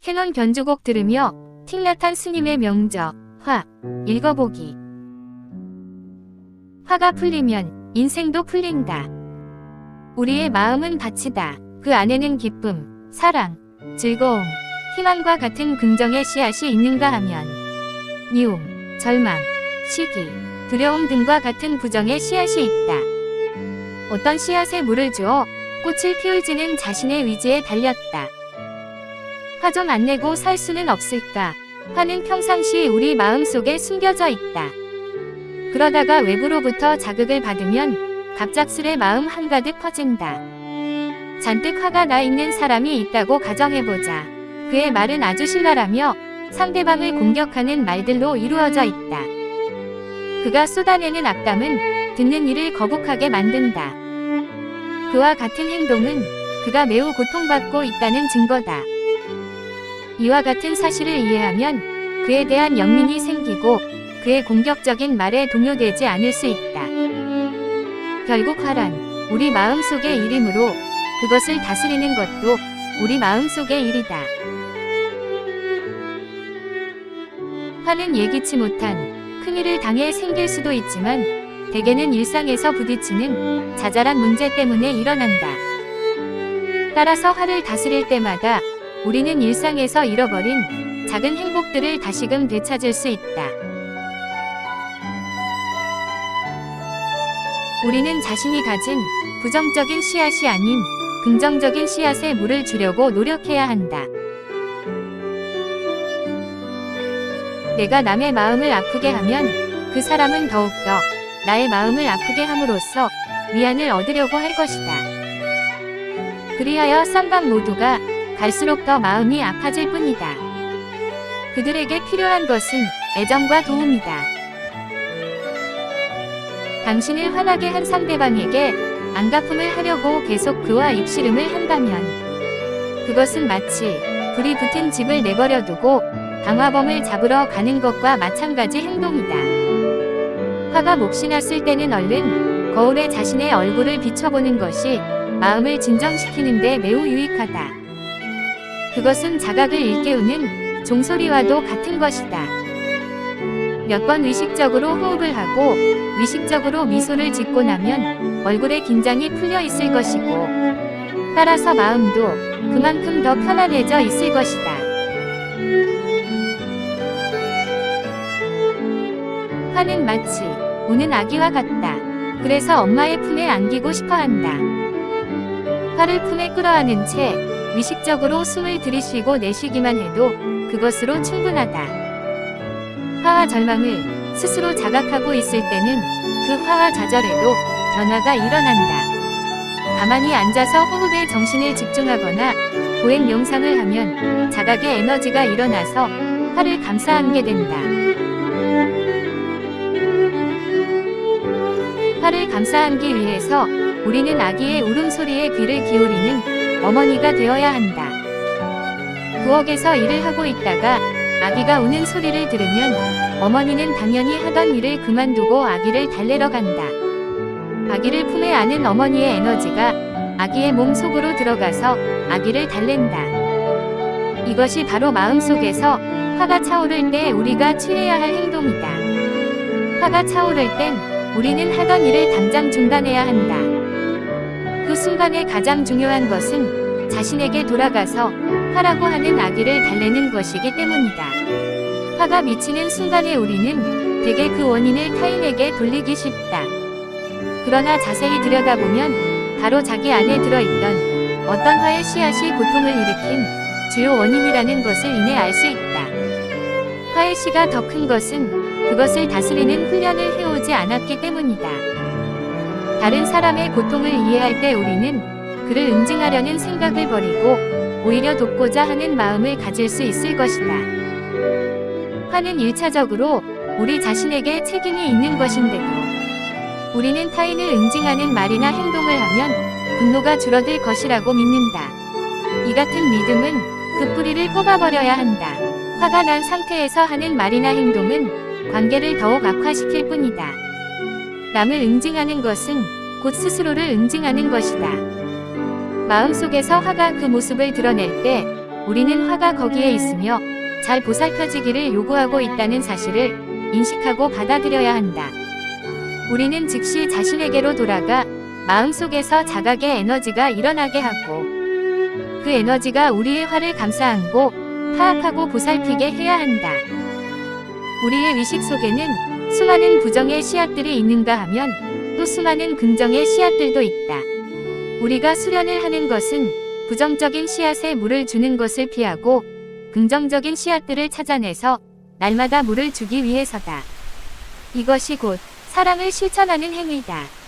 캐논 변주곡 들으며 틱낙한 스님의 명저, 화, 읽어보기. 화가 풀리면 인생도 풀린다. 우리의 마음은 밭이다. 그 안에는 기쁨, 사랑, 즐거움, 희망과 같은 긍정의 씨앗이 있는가 하면 미움, 절망, 시기, 두려움 등과 같은 부정의 씨앗이 있다. 어떤 씨앗에 물을 주어 꽃을 피울지는 자신의 위지에 달렸다. 화 좀 안 내고 살 수는 없을까? 화는 평상시 우리 마음속에 숨겨져 있다. 그러다가 외부로부터 자극을 받으면 갑작스레 마음 한가득 퍼진다. 잔뜩 화가 나 있는 사람이 있다고 가정해보자. 그의 말은 아주 신랄하며 상대방을 공격하는 말들로 이루어져 있다. 그가 쏟아내는 악담은 듣는 이를 거북하게 만든다. 그와 같은 행동은 그가 매우 고통받고 있다는 증거다. 이와 같은 사실을 이해하면 그에 대한 연민이 생기고 그의 공격적인 말에 동요되지 않을 수 있다. 결국 화란 우리 마음속의 일이므로 그것을 다스리는 것도 우리 마음속의 일이다. 화는 예기치 못한 큰일을 당해 생길 수도 있지만 대개는 일상에서 부딪히는 자잘한 문제 때문에 일어난다. 따라서 화를 다스릴 때마다 우리는 일상에서 잃어버린 작은 행복들을 다시금 되찾을 수 있다. 우리는 자신이 가진 부정적인 씨앗이 아닌 긍정적인 씨앗에 물을 주려고 노력해야 한다. 내가 남의 마음을 아프게 하면 그 사람은 더욱더 나의 마음을 아프게 함으로써 위안을 얻으려고 할 것이다. 그리하여 쌍방 모두가 갈수록 더 마음이 아파질 뿐이다. 그들에게 필요한 것은 애정과 도움이다. 당신을 화나게 한 상대방에게 안갚음을 하려고 계속 그와 입씨름을 한다면 그것은 마치 불이 붙은 집을 내버려 두고 방화범을 잡으러 가는 것과 마찬가지 행동이다. 화가 몹시 났을 때는 얼른 거울에 자신의 얼굴을 비춰보는 것이 마음을 진정시키는 데 매우 유익하다. 그것은 자각을 일깨우는 종소리와도 같은 것이다. 몇 번 의식적으로 호흡을 하고 위식적으로 미소를 짓고 나면 얼굴에 긴장이 풀려 있을 것이고 따라서 마음도 그만큼 더 편안해져 있을 것이다. 화는 마치 우는 아기와 같다. 그래서 엄마의 품에 안기고 싶어 한다. 화를 품에 끌어안은 채 위식적으로 숨을 들이쉬고 내쉬기만 해도 그것으로 충분하다. 화와 절망을 스스로 자각하고 있을 때는 그 화와 좌절에도 변화가 일어난다. 가만히 앉아서 호흡에 정신을 집중하거나 보행 명상을 하면 자각의 에너지가 일어나서 화를 감싸안게 된다. 화를 감싸안기 위해서 우리는 아기의 울음소리에 귀를 기울이는 어머니가 되어야 한다. 부엌에서 일을 하고 있다가 아기가 우는 소리를 들으면 어머니는 당연히 하던 일을 그만두고 아기를 달래러 간다. 아기를 품에 안은 어머니의 에너지가 아기의 몸 속으로 들어가서 아기를 달랜다. 이것이 바로 마음속에서 화가 차오를 때 우리가 취해야 할 행동이다. 화가 차오를 땐 우리는 하던 일을 당장 중단해야 한다. 그 순간에 가장 중요한 것은 자신에게 돌아가서 화라고 하는 아기를 달래는 것이기 때문이다. 화가 미치는 순간에 우리는 대개 그 원인을 타인에게 돌리기 쉽다. 그러나 자세히 들여다보면 바로 자기 안에 들어있던 어떤 화의 씨앗이 고통을 일으킨 주요 원인이라는 것을 이내 알 수 있다. 화의 씨가 더 큰 것은 그것을 다스리는 훈련을 해오지 않았기 때문이다. 다른 사람의 고통을 이해할 때 우리는 그를 응징하려는 생각을 버리고 오히려 돕고자 하는 마음을 가질 수 있을 것이다. 화는 1차적으로 우리 자신에게 책임이 있는 것인데도 우리는 타인을 응징하는 말이나 행동을 하면 분노가 줄어들 것이라고 믿는다. 이 같은 믿음은 그 뿌리를 뽑아버려야 한다. 화가 난 상태에서 하는 말이나 행동은 관계를 더욱 악화시킬 뿐이다. 남을 응징하는 것은 곧 스스로를 응징하는 것이다. 마음속에서 화가 그 모습을 드러낼 때 우리는 화가 거기에 있으며 잘 보살펴지기를 요구하고 있다는 사실을 인식하고 받아들여야 한다. 우리는 즉시 자신에게로 돌아가 마음속에서 자각의 에너지가 일어나게 하고 그 에너지가 우리의 화를 감싸안고 파악하고 보살피게 해야 한다. 우리의 의식 속에는 수많은 부정의 씨앗들이 있는가 하면 또 수많은 긍정의 씨앗들도 있다. 우리가 수련을 하는 것은 부정적인 씨앗에 물을 주는 것을 피하고 긍정적인 씨앗들을 찾아내서 날마다 물을 주기 위해서다. 이것이 곧 사랑을 실천하는 행위다.